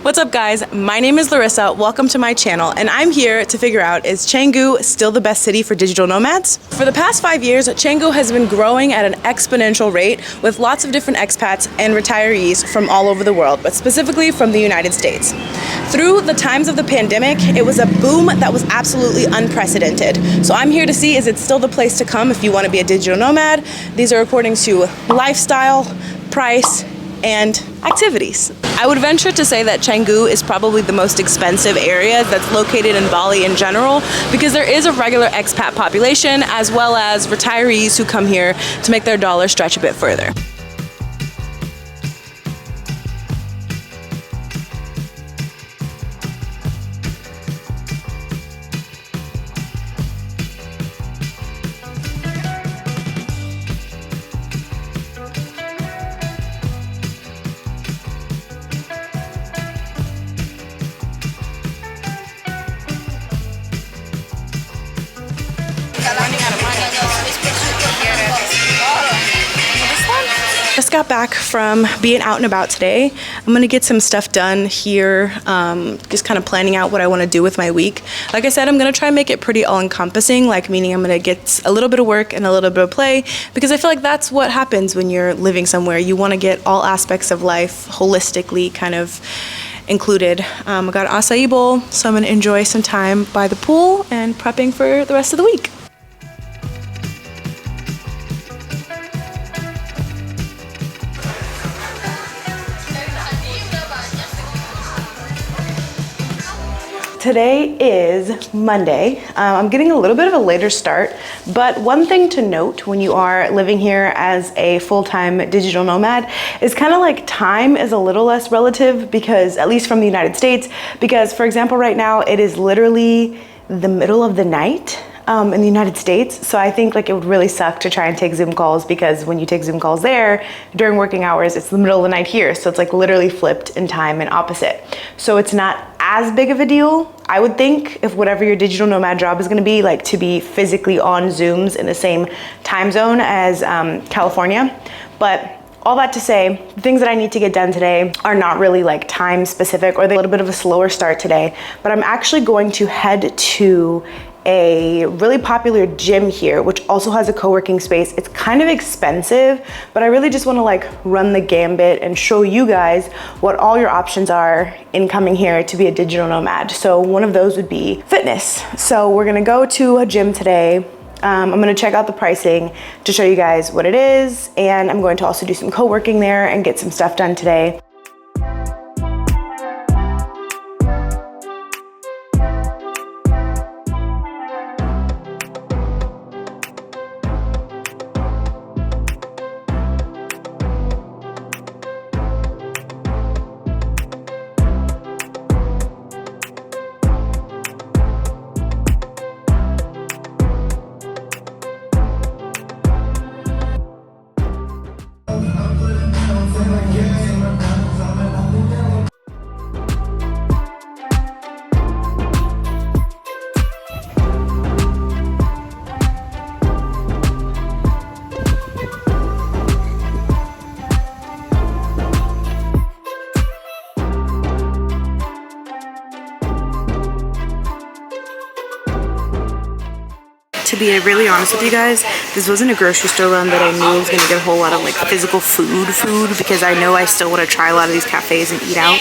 What's up guys, my name is Larissa, welcome to my channel, and I'm here to figure out, is Canggu still the best city for digital nomads? For the past 5 years, Canggu has been growing at an exponential rate with lots of different expats and retirees from all over the world, but specifically from the United States. Through the times of the pandemic, it was a boom that was absolutely unprecedented. So I'm here to see, is it still the place to come if you want to be a digital nomad? These are according to lifestyle, price, and activities. I would venture to say that Canggu is probably the most expensive area that's located in Bali in general, because there is a regular expat population as well as retirees who come here to make their dollar stretch a bit further. Just got back from being out and about today. I'm gonna get some stuff done here, just kind of planning out what I want to do with my week. Like I said, I'm gonna try and make it pretty all-encompassing, like meaning I'm gonna get a little bit of work and a little bit of play, because I feel like that's what happens when you're living somewhere. You want to get all aspects of life holistically kind of included. I got an acai bowl, so I'm gonna enjoy some time by the pool and prepping for the rest of the week. Today is Monday. I'm getting a little bit of a later start, but one thing to note when you are living here as a full-time digital nomad is kind of like time is a little less relative, because at least from the United States, because for example, right now it is literally the middle of the night in the United States. So I think like it would really suck to try and take Zoom calls, because when you take Zoom calls there during working hours, it's the middle of the night here. So it's like literally flipped in time and opposite. So it's not as big of a deal, I would think, if whatever your digital nomad job is gonna be, like to be physically on Zooms in the same time zone as California. But all that to say, the things that I need to get done today are not really like time specific, or they're a little bit of a slower start today, but I'm actually going to head to a really popular gym here, which also has a co-working space. It's kind of expensive, but I really just want to like run the gambit and show you guys what all your options are in coming here to be a digital nomad. So one of those would be fitness. So we're gonna go to a gym today. I'm gonna check out the pricing to show you guys what it is, and I'm going to also do some co-working there and get some stuff done today. To be really honest with you guys, this wasn't a grocery store run that I knew I was gonna get a whole lot of like physical food, because I know I still want to try a lot of these cafes and eat out,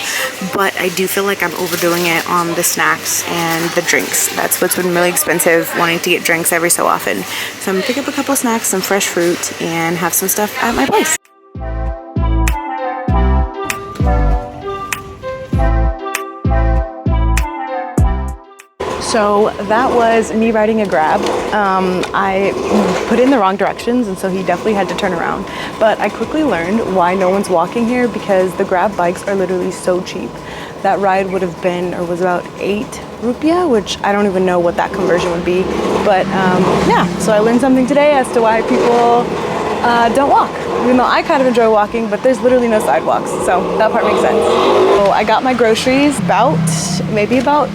but I do feel like I'm overdoing it on the snacks and the drinks. That's what's been really expensive, wanting to get drinks every so often. So I'm gonna pick up a couple of snacks, some fresh fruit, and have some stuff at my place. So that was me riding a Grab. I put in the wrong directions, and so he definitely had to turn around. But I quickly learned why no one's walking here, because the Grab bikes are literally so cheap. That ride would have been, or was about 8 rupiah, which I don't even know what that conversion would be. But yeah, so I learned something today as to why people don't walk. Even though I kind of enjoy walking, but there's literally no sidewalks, so that part makes sense. So I got my groceries maybe about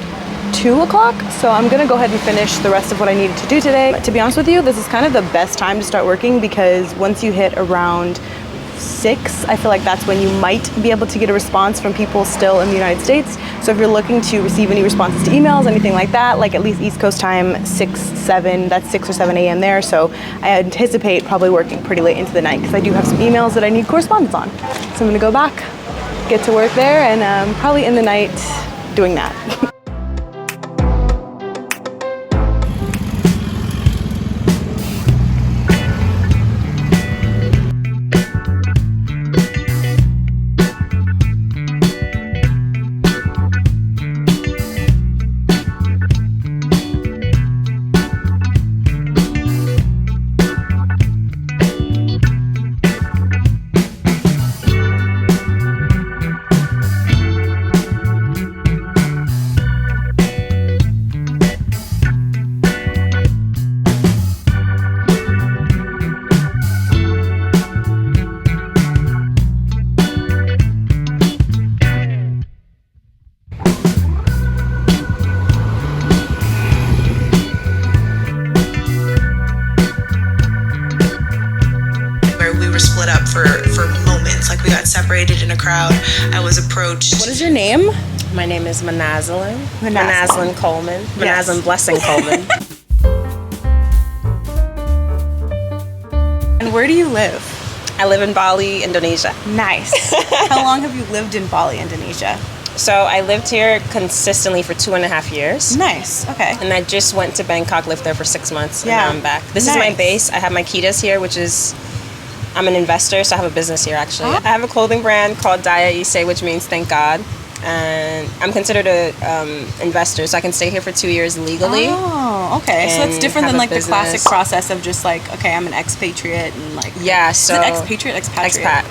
2 o'clock, so I'm gonna go ahead and finish the rest of what I needed to do today. But to be honest with you, this is kind of the best time to start working, because once you hit around 6, I feel like that's when you might be able to get a response from people still in the United States. So if you're looking to receive any responses to emails, anything like that, like at least East Coast time, 6, 7, that's 6 or 7 a.m. there. So I anticipate probably working pretty late into the night because I do have some emails that I need correspondence on. So I'm gonna go back, get to work there, and probably in the night doing that. Split up for moments, like we got separated in a crowd. I was approached. What is your name? My name is Manazalin Coleman. Yes. Manazalin Blessing Coleman. And where do you live? I live in Bali, Indonesia. Nice. How long have you lived in Bali, Indonesia? So I lived here consistently for 2.5 years. Nice. Okay. And I just went to Bangkok, lived there for 6 months, and Yeah. now I'm back. This is my base. I have my Kitas here, which is, I'm an investor, so I have a business here actually. I have a clothing brand called Daya Ise, which means thank God. And I'm considered a investor, so I can stay here for 2 years legally. Oh, okay. So that's different than have a like the classic business. process of just like, okay, I'm an expatriate and like. Yeah, Is so it expatriate, expatriate? expat.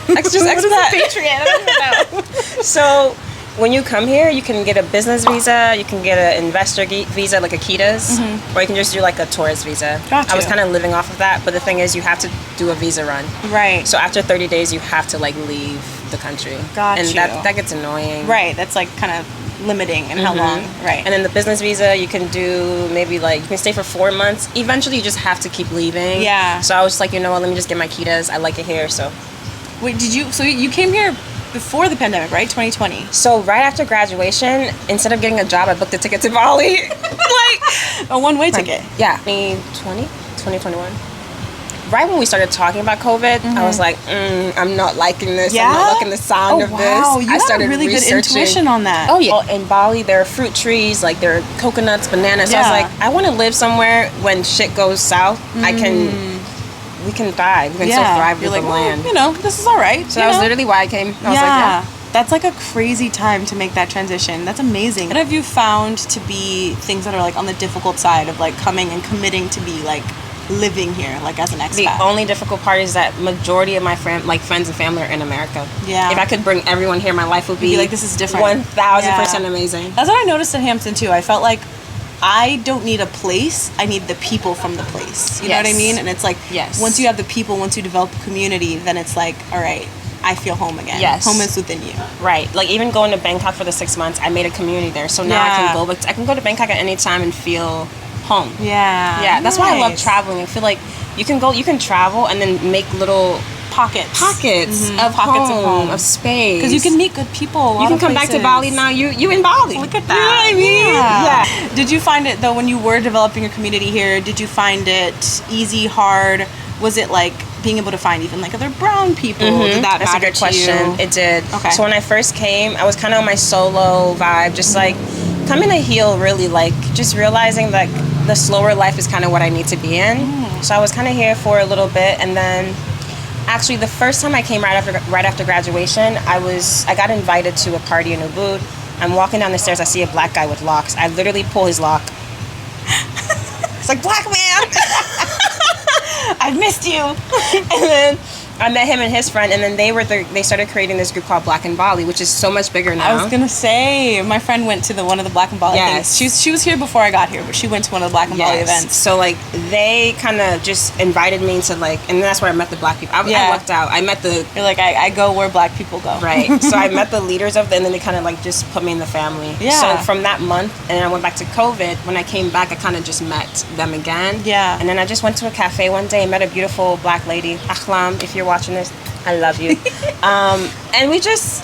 Just What is expat. expatriate? I don't even know. So when you come here, you can get a business visa, you can get an investor visa like Akitas, or you can just do like a tourist visa. Got I was you. kind of living off of that, but the thing is you have to do a visa run. Right. So after 30 days, you have to like leave the country. Got and you. that gets annoying. Right. That's like kind of limiting in how long. Right. And then the business visa, you can do maybe like, you can stay for 4 months. Eventually, you just have to keep leaving. Yeah. So I was just like, you know what, let me just get my Kitas. I like it here, so. Wait, so you came here before the pandemic, right? 2020. So right after graduation, instead of getting a job, I booked a ticket to Bali. Like A one-way ticket. Yeah, 2021. Right when we started talking about COVID, I was like, I'm not liking this. Yeah? I'm not liking the sound of Wow. this. You I started have really good researching. intuition on that. Oh yeah. In Bali, there are fruit trees, like there are coconuts, bananas. So I Yeah. was like, I want to live somewhere when shit goes south. We can thrive. We can still thrive You're with like, the land. well, you know, this is all right. So that was literally why I came. I was like, yeah. That's like a crazy time to make that transition. That's amazing. What have you found to be things that are like on the difficult side of like coming and committing to be like living here, like as an expat? The only difficult part is that majority of my friends and family are in America. Yeah. If I could bring everyone here, my life would be like, this is different. 1,000% amazing. That's what I noticed in Hampton too. I felt like I don't need a place. I need the people from the place. You know what I Yes. mean? And it's like, Yes. once you have the people, once you develop a community, then it's like, all right, I feel home again. Yes. Home is within you. Right. Like even going to Bangkok for the 6 months, I made a community there. So now I can go to Bangkok at any time and feel home. Yeah. Yeah. That's why I love Nice. traveling. I feel like you can travel and then make little Pockets. of Pockets of home, home. of space. Because you can meet good people. You can come back to Bali now. You in Bali. Look at You know what that. I mean? Yeah. Did you find it though when you were developing your community here? Did you find it easy, hard? Was it like being able to find even like other brown people? Did that That's a matter good to question. you? It did. Okay. So when I first came, I was kind of on my solo vibe, just like coming to heal, really, like just realizing that the slower life is kind of what I need to be in. So I was kind of here for a little bit, and then actually the first time I came right after graduation, I got invited to a party in Ubud. I'm walking down the stairs, I see a black guy with locks. I literally pull his lock. It's like, black man! I've missed you. And then I met him and his friend, and then they started creating this group called Black in Bali, which is so much bigger now. I was gonna say, my friend went to one of the Black and Bali Yes. things. She was here before I got here, but she went to one of the Black and Bali events. So like they kind of just invited me to like, and that's where I met the black people. I lucked out. I met the You're like, I go where black people go. right. So I met the leaders of them, and then they kind of like just put me in the family. Yeah. So from that month, and then I went back to COVID. When I came back, I kind of just met them again. Yeah. And then I just went to a cafe one day and met a beautiful black lady, Ahlam, if you're watching this, I love you. And we just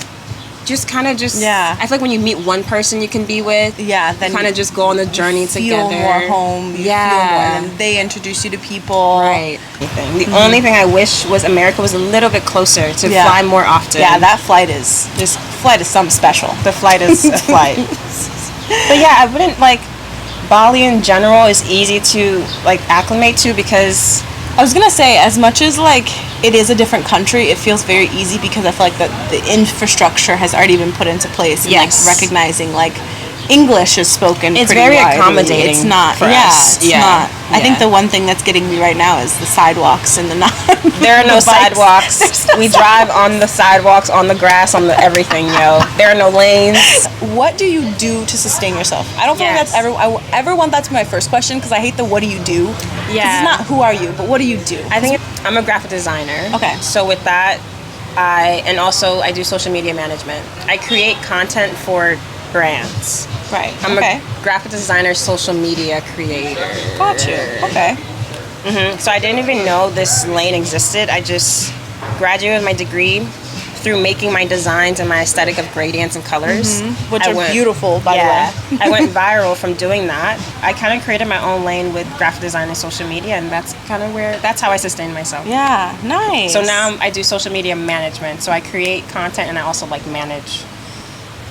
kind of Yeah. I feel like when you meet one person you can be with, then kind of just go on the journey feel together. more home. You feel more, and they introduce you to people. Right. The only thing I wish was America was a little bit closer to fly more often. Yeah, that flight is something special. The flight is a flight. But yeah, I wouldn't like Bali in general is easy to like acclimate to because I was gonna say, as much as like it is a different country, it feels very easy because I feel like the infrastructure has already been put into place. And Yes. like recognizing like English is spoken. It's pretty very widely. accommodating It's not. for Yeah, us. it's Yeah. not. I think Yeah. the one thing that's getting me right now is the sidewalks and the not. there are no the bikes. sidewalks. We drive on the sidewalks, on the grass, on the everything, yo. There are no lanes. What do you do to sustain yourself? I don't feel like Yes. that's I ever want that to be my first question because I hate the what do you do? 'Cause Yeah. it's not who are you, but what do you do? I think I'm a graphic designer. Okay. So with that, and also I do social media management. I create content for brands. Right. I'm okay. a graphic designer, social media creator. Got you. Okay. So I didn't even know this lane existed. I just graduated with my degree through making my designs and my aesthetic of gradients and colors. Which are beautiful, by the way. I went viral from doing that. I kind of created my own lane with graphic design and social media, and that's how I sustain myself. Yeah. Nice. So now I do social media management. So I create content and I also like manage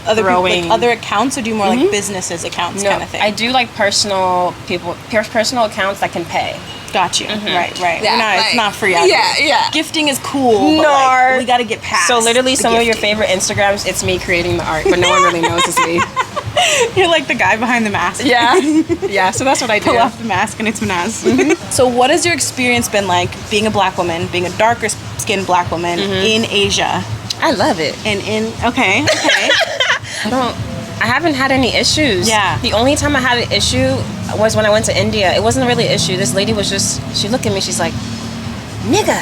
other people, growing. like other accounts, or do you more like businesses accounts kind of thing? I do like personal accounts that can pay. Got you. Right. Yeah, No, it's like- not free out yeah, there. yeah. Gifting is cool, but like, we got to get past. So literally, the some of your gifting. favorite Instagrams, it's me creating the art, but no one really knows it's me. You're like the guy behind the mask. Yeah, yeah. So that's what I do. Pull off the mask and it's Manaz. So what has your experience been like being a black woman, being a darker skinned black woman in Asia? I love it. And okay. I haven't had any issues. Yeah. The only time I had an issue was when I went to India. It wasn't really an issue. This lady was she looked at me, she's like, nigga.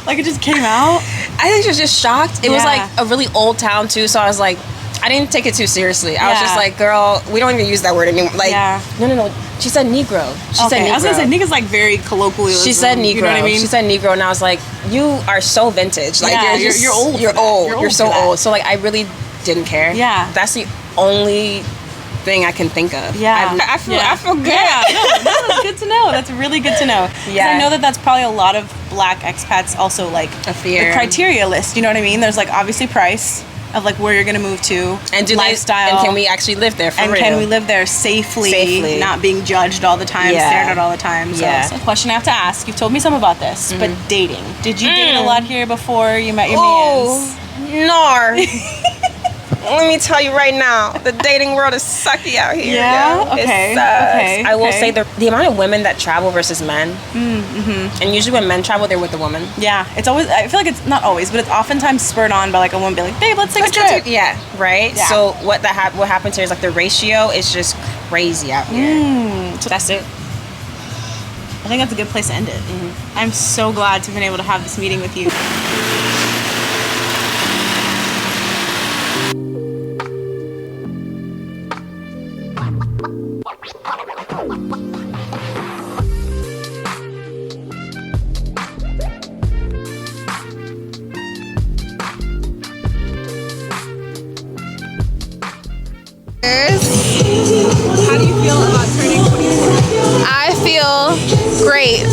Like it just came out? I think she was just shocked. It was Yeah. like a really old town too, so I was like, I didn't take it too seriously. I was just Yeah. like, girl, we don't even use that word anymore. Like, Yeah. no. She said Negro. She said Negro. I was gonna say niggas like very colloquial. She said Negro. You know what I mean? She said Negro, and I was like, you are so vintage. Like, Yeah, you're old. You're for that. old. You're old so for that. old. So like, I really didn't care. Yeah. That's the only thing I can think of. Yeah. I feel good. Yeah, no, that's good to know. That's really good to know. 'Cause Yeah. I know that that's probably a lot of black expats also like A fear. the criteria list. You know what I mean? There's like obviously price of like where you're gonna move to, And lifestyle, and can we actually live there for and real? can we live there safely, not being judged all the time, Yeah. stared at all the time. So Yeah. it's a question I have to ask. You've told me some about this, but dating. Did you date a lot here before you met your mans? Nar. Let me tell you right now, the dating world is sucky out here. Yeah? yo. Okay, It sucks. okay, I will okay. say the amount of women that travel versus men, and usually when men travel, they're with a woman. Yeah, it's always. I feel like it's not always, but it's oftentimes spurred on by like a woman being like, "Babe, let's take a trip." Yeah, right. Yeah. So what happens here is like the ratio is just crazy out here. So that's it. I think that's a good place to end it. I'm so glad to have been able to have this meeting with you. How do you feel about turning 24? I feel great.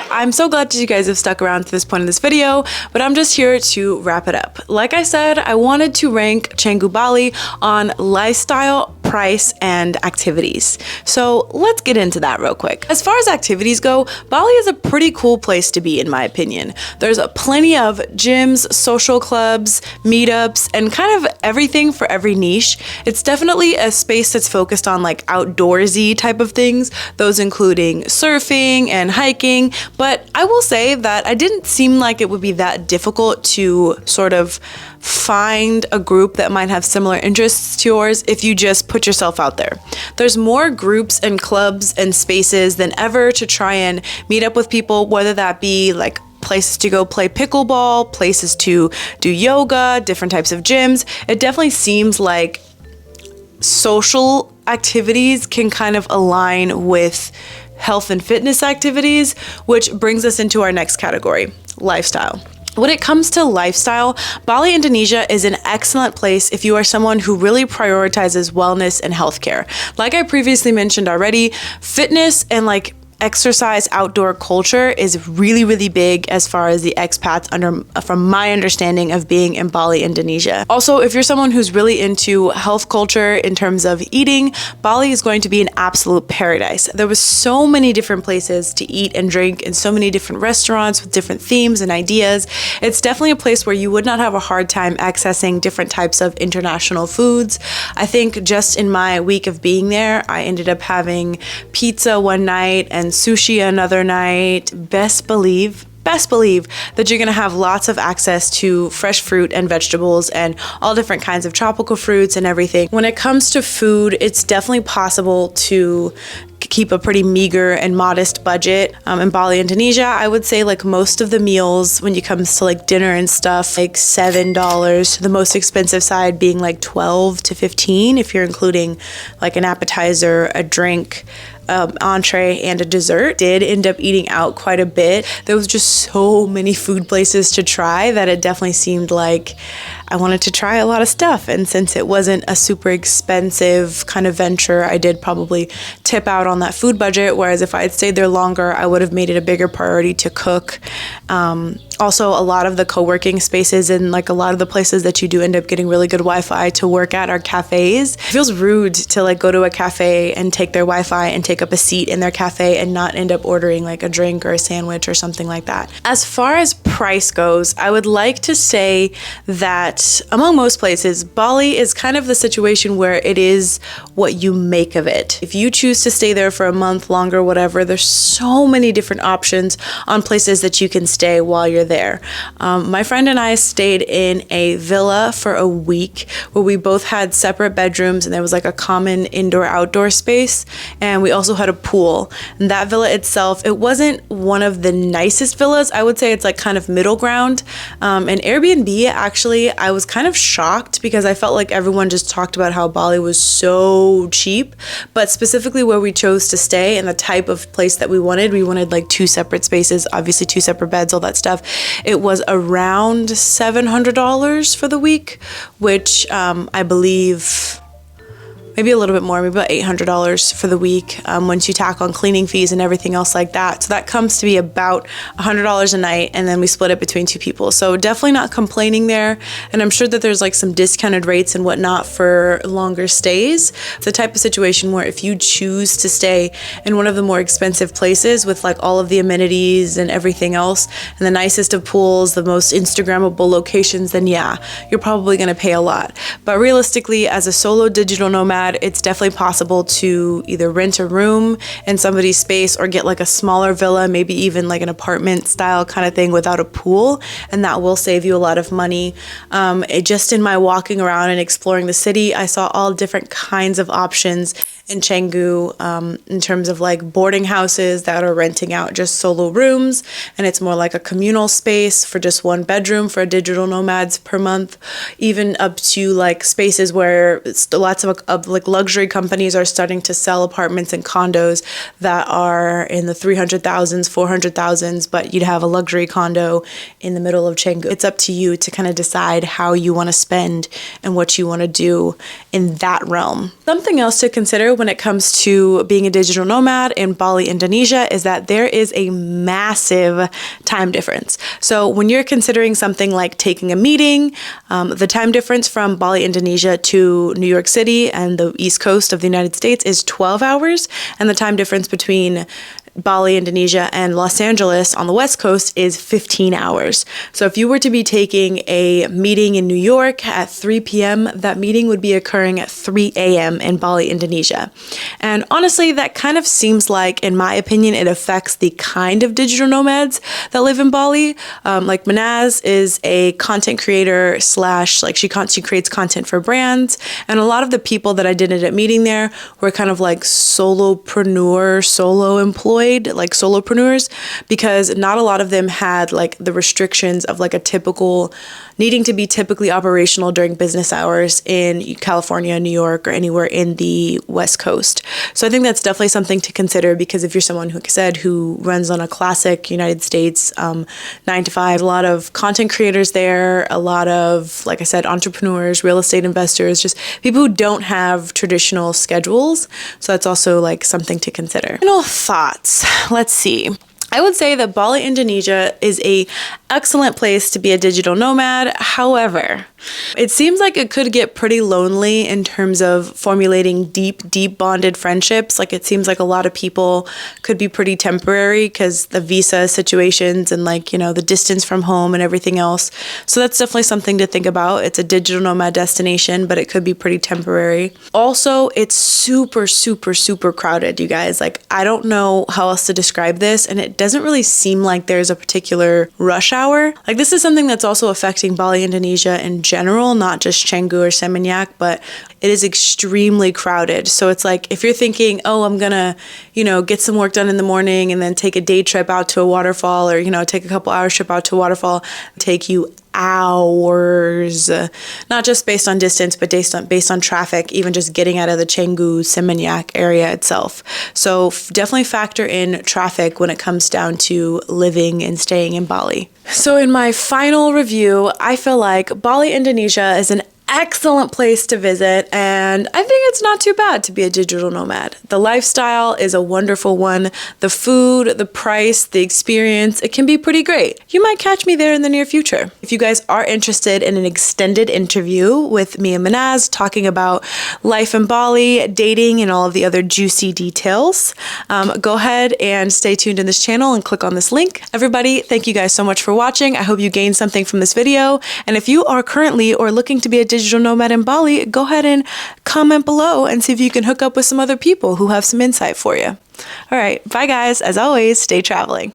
I'm so glad that you guys have stuck around to this point in this video, but I'm just here to wrap it up. Like I said, I wanted to rank Canggu Bali on lifestyle price, and activities. So let's get into that real quick. As far as activities go, Bali is a pretty cool place to be in my opinion. There's plenty of gyms, social clubs, meetups, and kind of everything for every niche. It's definitely a space that's focused on like outdoorsy type of things, those including surfing and hiking, but I will say that I didn't seem like it would be that difficult to sort of find a group that might have similar interests to yours if you just put yourself out there. There's more groups and clubs and spaces than ever to try and meet up with people, whether that be like places to go play pickleball, places to do yoga, different types of gyms. It definitely seems like social activities can kind of align with health and fitness activities, which brings us into our next category, lifestyle. When it comes to lifestyle, Bali, Indonesia is an excellent place if you are someone who really prioritizes wellness and healthcare. Like I previously mentioned already, fitness and like exercise outdoor culture is really, really big as far as the expats from my understanding of being in Bali, Indonesia. Also, if you're someone who's really into health culture in terms of eating, Bali is going to be an absolute paradise. There was so many different places to eat and drink and so many different restaurants with different themes and ideas. It's definitely a place where you would not have a hard time accessing different types of international foods. I think just in my week of being there, I ended up having pizza one night and sushi another night. Best believe that you're gonna have lots of access to fresh fruit and vegetables and all different kinds of tropical fruits and everything. When it comes to food, it's definitely possible to keep a pretty meager and modest budget. In Bali, Indonesia, I would say like most of the meals when it comes to like dinner and stuff, like $7, the most expensive side being like 12 to 15 if you're including like an appetizer, a drink, entree, and a dessert. Did end up eating out quite a bit. There was just so many food places to try that it definitely seemed like I wanted to try a lot of stuff. And since it wasn't a super expensive kind of venture, I did probably tip out on that food budget. Whereas if I had stayed there longer, I would have made it a bigger priority to cook. Also, a lot of the co-working spaces and like a lot of the places that you do end up getting really good Wi-Fi to work at are cafes. It feels rude to like go to a cafe and take their Wi-Fi and take up a seat in their cafe and not end up ordering like a drink or a sandwich or something like that. As far as price goes, I would like to say that among most places, Bali is kind of the situation where it is what you make of it. If you choose to stay there for a month, longer, whatever, there's so many different options on places that you can stay while you're there. My friend and I stayed in a villa for a week where we both had separate bedrooms and there was like a common indoor-outdoor space, and we also had a pool. And that villa itself, it wasn't one of the nicest villas. I would say it's like kind of middle ground. And Airbnb, actually, I was kind of shocked because I felt like everyone just talked about how Bali was so cheap, but specifically where we chose to stay and the type of place that we wanted like 2 separate spaces, obviously 2 separate beds, all that stuff. It was around $700 for the week, which I believe maybe a little bit more, maybe about $800 for the week once you tack on cleaning fees and everything else like that. So that comes to be about $100 a night, and then we split it between 2 people. So definitely not complaining there. And I'm sure that there's like some discounted rates and whatnot for longer stays. It's the type of situation where if you choose to stay in one of the more expensive places with like all of the amenities and everything else, and the nicest of pools, the most Instagrammable locations, then yeah, you're probably gonna pay a lot. But realistically, as a solo digital nomad, it's definitely possible to either rent a room in somebody's space or get like a smaller villa, maybe even like an apartment style kind of thing without a pool, and that will save you a lot of money. Just in my walking around and exploring the city, I saw all different kinds of options in Canggu in terms of like boarding houses that are renting out just solo rooms, and it's more like a communal space for just 1 bedroom for digital nomads per month, even up to like spaces where lots of like luxury companies are starting to sell apartments and condos that are in the 300,000s, 400,000s, but you'd have a luxury condo in the middle of Canggu. It's up to you to kind of decide how you want to spend and what you want to do in that realm. Something else to consider when it comes to being a digital nomad in Bali, Indonesia, is that there is a massive time difference. So when you're considering something like taking a meeting, the time difference from Bali, Indonesia to New York City and the East Coast of the United States is 12 hours, and the time difference between Bali, Indonesia, and Los Angeles on the West Coast is 15 hours. So if you were to be taking a meeting in New York at 3 p.m., that meeting would be occurring at 3 a.m. in Bali, Indonesia. And honestly, that kind of seems like, in my opinion, it affects the kind of digital nomads that live in Bali. Like Manaz is a content creator slash, like she creates content for brands. And a lot of the people that I did at a meeting there were kind of like solopreneur, solo employed, like solopreneurs, because not a lot of them had like the restrictions of like a typical needing to be typically operational during business hours in California, New York, or anywhere in the West Coast. So I think that's definitely something to consider, because if you're someone who said who runs on a classic United States 9 to 5, a lot of content creators there, a lot of, like I said, entrepreneurs, real estate investors, just people who don't have traditional schedules. So that's also like something to consider. Final thoughts. Let's see. I would say that Bali, Indonesia is a excellent place to be a digital nomad. However, it seems like it could get pretty lonely in terms of formulating deep bonded friendships. Like it seems like a lot of people could be pretty temporary because the visa situations and like, you know, the distance from home and everything else. So that's definitely something to think about. It's a digital nomad destination, but it could be pretty temporary. Also, it's super crowded, you guys. Like, I don't know how else to describe this, and it doesn't really seem like there's a particular rush hour. Like, this is something that's also affecting Bali, Indonesia in general, not just Canggu or Seminyak, but it is extremely crowded. So it's like, if you're thinking, oh, I'm gonna, you know, get some work done in the morning and then take a day trip out to a waterfall, or, you know, take a couple hours trip out to a waterfall, take you hours, not just based on distance, but based on traffic, even just getting out of the Canggu, Seminyak area itself. So definitely factor in traffic when it comes down to living and staying in Bali. So in my final review, I feel like Bali, Indonesia is an excellent place to visit, and I think it's not too bad to be a digital nomad. The lifestyle is a wonderful one. The food, the price, the experience, it can be pretty great. You might catch me there in the near future. If you guys are interested in an extended interview with me and Manaz talking about life in Bali, dating, and all of the other juicy details, go ahead and stay tuned in this channel and click on this link. Everybody, thank you guys so much for watching. I hope you gained something from this video, and if you are currently or looking to be a digital nomad in Bali, go ahead and comment below and see if you can hook up with some other people who have some insight for you. All right, bye guys. As always, stay traveling.